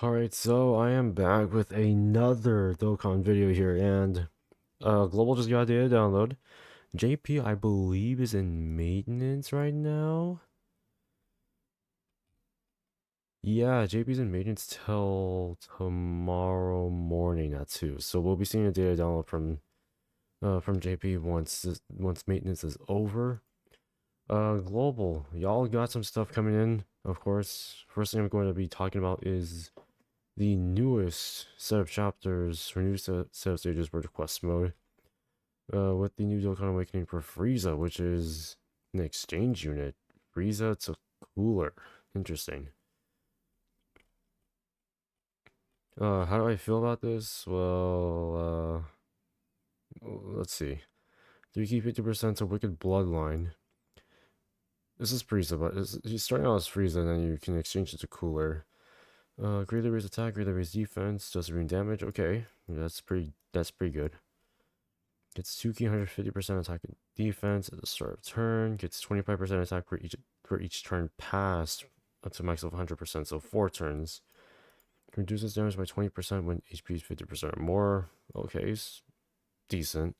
Alright, so I am back with another Dokkan video here, and Global just got data download. JP, I believe, is in maintenance right now. Yeah, JP's in maintenance till tomorrow morning at 2. So we'll be seeing a data download from JP once maintenance is over. Global, y'all got some stuff coming in, of course. First thing I'm going to be talking about is the newest set of chapters, or new set of stages for the quest mode, with the new Dokkan Awakening for FRIEZA, which is an exchange unit. FRIEZA to cooler. Interesting. How do I feel about this? Well, let's see. 3 key 50% to Wicked Bloodline. This is FRIEZA, but he's starting out as FRIEZA, and then you can exchange it to cooler. Greatly raise attack, greatly raise defense, does immune damage. Okay, that's pretty good. Gets 2 key 150% attack and defense at the start of turn. Gets 25% attack for each turn passed, up to max of 100%, so 4 turns. Reduces damage by 20% when HP is 50% or more. Okay, it's decent.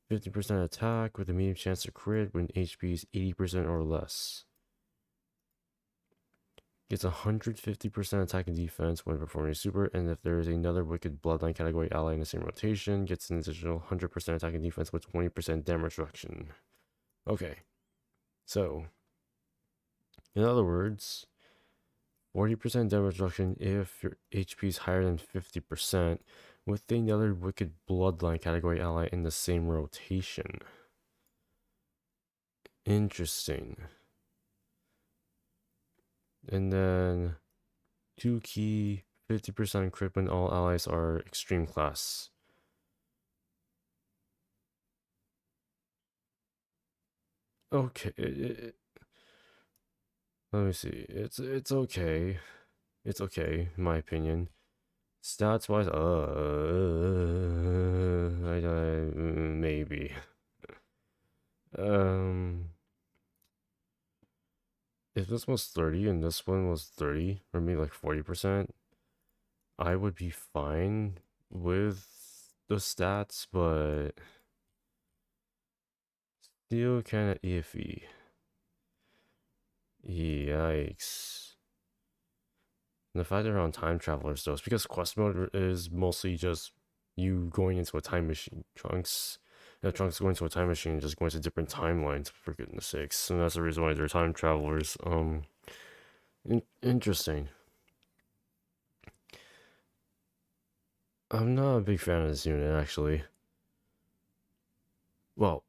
50% attack with a medium chance to crit when HP is 80% or less. Gets 150% attack and defense when performing a super, and if there is another Wicked Bloodline category ally in the same rotation, gets an additional 100% attack and defense with 20% damage reduction. Okay, so, in other words, 40% damage reduction if your HP is higher than 50%, with another Wicked Bloodline category ally in the same rotation. Interesting. And then 2 key 50% crit when all allies are extreme class. Okay, let me see. It's okay. It's okay, in my opinion. Stats wise, maybe. If this was 30 and this one was 30, or maybe like 40%, I would be fine with the stats, but still kind of iffy. Yikes. And the fact around time travelers, though, is because quest mode is mostly just you going into a time machine. Trunks going to a time machine and just going to different timelines, for goodness sakes. And that's the reason why they're time travelers. Interesting. I'm not a big fan of this unit, actually. Well,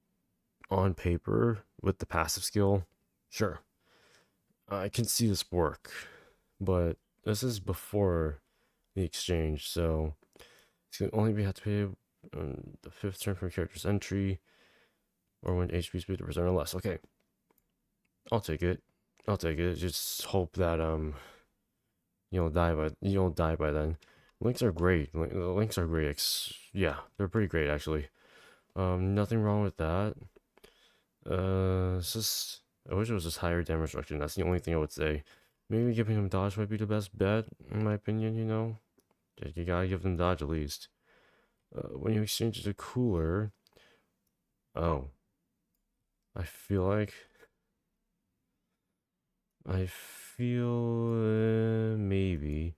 on paper, with the passive skill, sure. I can see this work, but this is before the exchange, so it's gonna only be have to pay on the 5th turn from character's entry, or when HP is 50% or less. Okay, I'll take it. I'll take it. Just hope that you don't die by then. Links are great. The links are great. Yeah, they're pretty great actually. Nothing wrong with that. It's just I wish it was just higher damage reduction. That's the only thing I would say. Maybe giving him dodge might be the best bet, in my opinion, you know? You gotta give them dodge at least. When you exchange it to cooler... Oh. I feel like... maybe...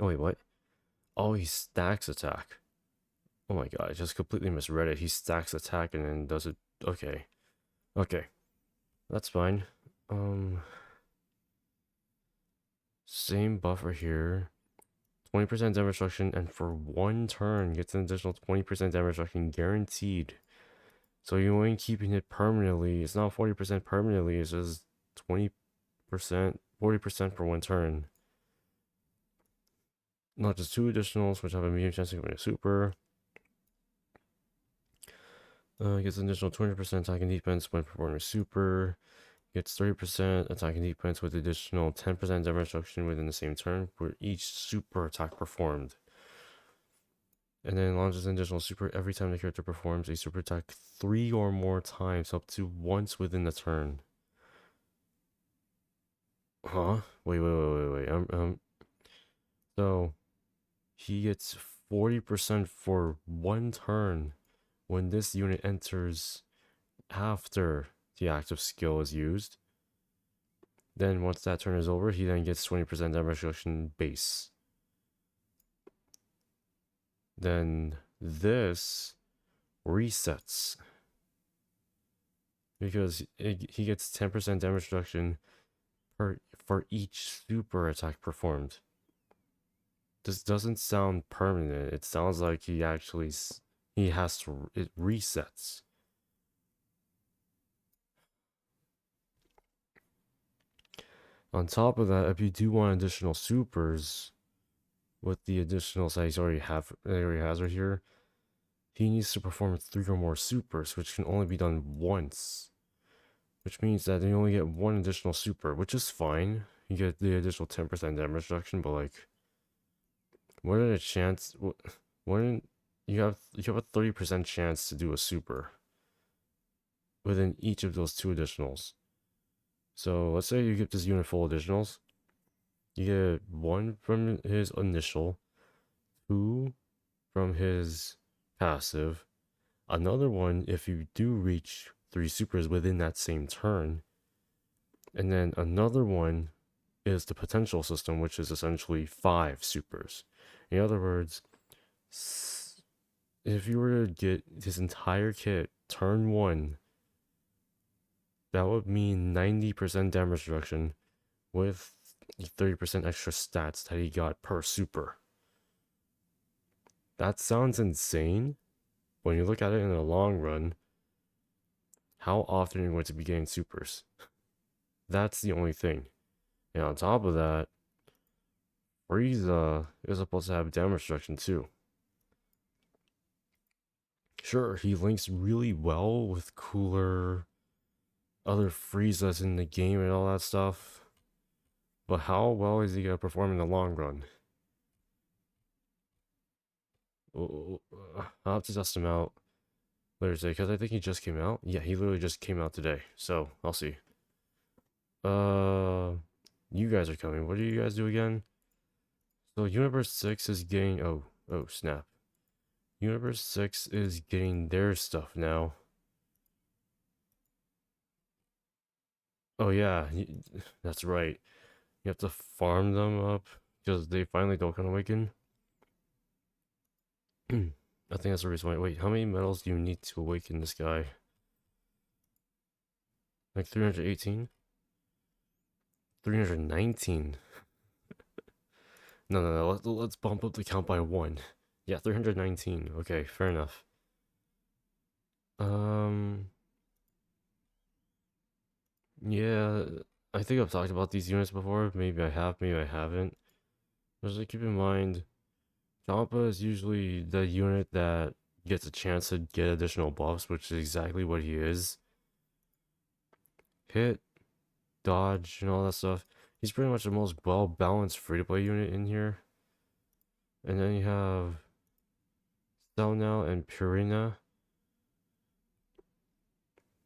Oh wait, what? Oh, he stacks attack. Oh my god, I just completely misread it. He stacks attack and then does it... Okay. Okay. That's fine. Same buffer here. 20% damage reduction, and for 1 turn gets an additional 20% damage reduction guaranteed. So you ain't keeping it permanently. It's not 40% permanently, it's just 20%, 40% for 1 turn. Not just 2 additionals, which have a medium chance of getting a super. Gets an additional 20% attack and defense when performing a super. Gets 30% attack and defense with additional 10% damage reduction within the same turn for each super attack performed. And then launches an additional super every time the character performs a super attack 3 or more times, up to once within the turn. Huh? Wait. So he gets 40% for one turn when this unit enters after the active skill is used. Then once that turn is over, he then gets 20% damage reduction base. Then this resets because he gets 10% damage reduction for each super attack performed. This doesn't sound permanent. It sounds like he actually he has to it resets. On top of that, if you do want additional supers with the additional size he already has right here, he needs to perform 3 or more supers, which can only be done once. Which means that you only get one additional super, which is fine. You get the additional 10% damage reduction, but like, what are the chance? When you have a 30% chance to do a super within each of those 2 additionals. So let's say you get this unit full additionals. You get 1 from his initial, 2 from his passive, another one if you do reach 3 supers within that same turn, and then another one is the potential system, which is essentially 5 supers. In other words, if you were to get his entire kit turn 1, that would mean 90% damage reduction with 30% extra stats that he got per super. That sounds insane. When you look at it in the long run, how often are you going to be getting supers? That's the only thing. And on top of that, FRIEZA is supposed to have damage reduction too. Sure, he links really well with cooler other FRIEZAs in the game and all that stuff. But how well is he going to perform in the long run? I'll have to test him out later today, because I think he just came out. Yeah, he literally just came out today. So, I'll see. You guys are coming. What do you guys do again? So, Universe 6 is getting... Oh, snap. Universe 6 is getting their stuff now. Oh, yeah. That's right. You have to farm them up because they finally Dokkan Awaken. I think that's the reason why. Wait, how many medals do you need to awaken this guy? Like 318? 319. No. Let's bump up the count by 1. Yeah, 319. Okay, fair enough. Yeah, I think I've talked about these units before. Maybe I have, maybe I haven't. Just keep in mind, Champa is usually the unit that gets a chance to get additional buffs, which is exactly what he is. Hit, dodge, and all that stuff. He's pretty much the most well-balanced free-to-play unit in here. And then you have Selnel and Purina.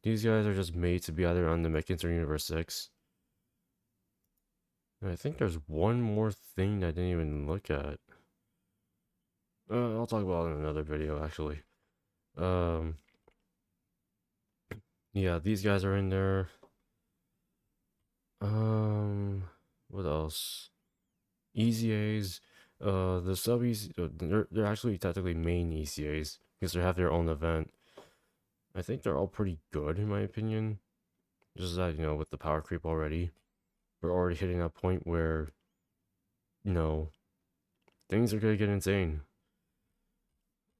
These guys are just made to be either on the Mechans or Universe 6. And I think there's one more thing I didn't even look at. I'll talk about it in another video, actually. Yeah, these guys are in there. What else? EZAs. The sub EZ, they're actually technically main ECAs because they have their own event. I think they're all pretty good in my opinion. Just that, with the power creep already, we're already hitting that point where, things are gonna get insane.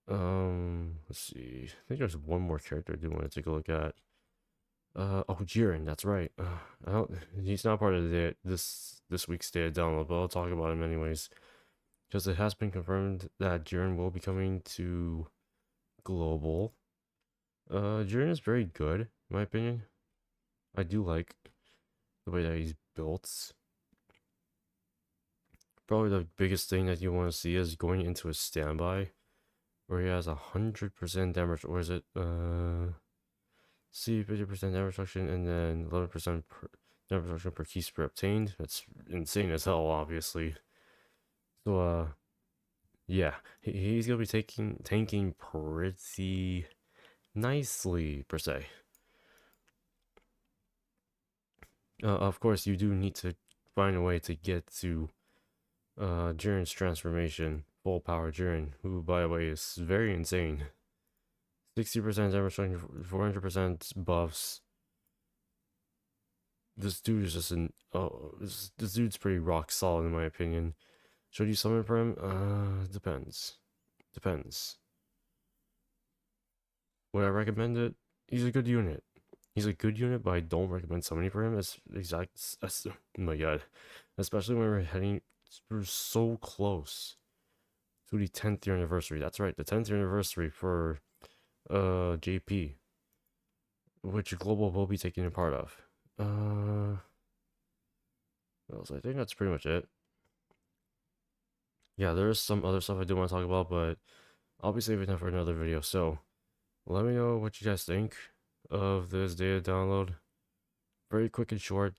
Let's see. I think there's one more character I do want to take a look at. Oh, Jiren, that's right. I don't. He's not part of this week's data download, but I'll talk about him anyways, because it has been confirmed that Jiren will be coming to global. Jiren is very good, in my opinion. I do like the way that he's built. Probably the biggest thing that you want to see is going into a standby, where he has 100% damage, or is it, see 50% damage reduction, and then 11% Damage reduction per key spray obtained. That's insane as hell, obviously. So, yeah, he's gonna be tanking pretty nicely, per se. Of course, you do need to find a way to get to Jiren's transformation, full power Jiren, who, by the way, is very insane. 60% damage, 400% buffs. This dude is just an this dude's pretty rock solid in my opinion. Should you summon for him? Depends. Would I recommend it? He's a good unit. He's a good unit, but I don't recommend summoning for him. Oh my god, especially when we're so close to the 10th year anniversary. That's right, the 10th year anniversary for JP, which Global will be taking a part of. What else? I think that's pretty much it. Yeah, there's some other stuff I do want to talk about, but I'll be saving that for another video. So let me know what you guys think of this data download. Very quick and short.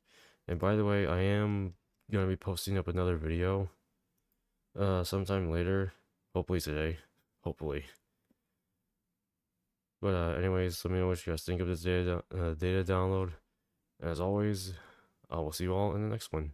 And by the way, I am gonna be posting up another video sometime later, hopefully today, hopefully. But anyways, let me know what you guys think of this data download. As always, I will see you all in the next one.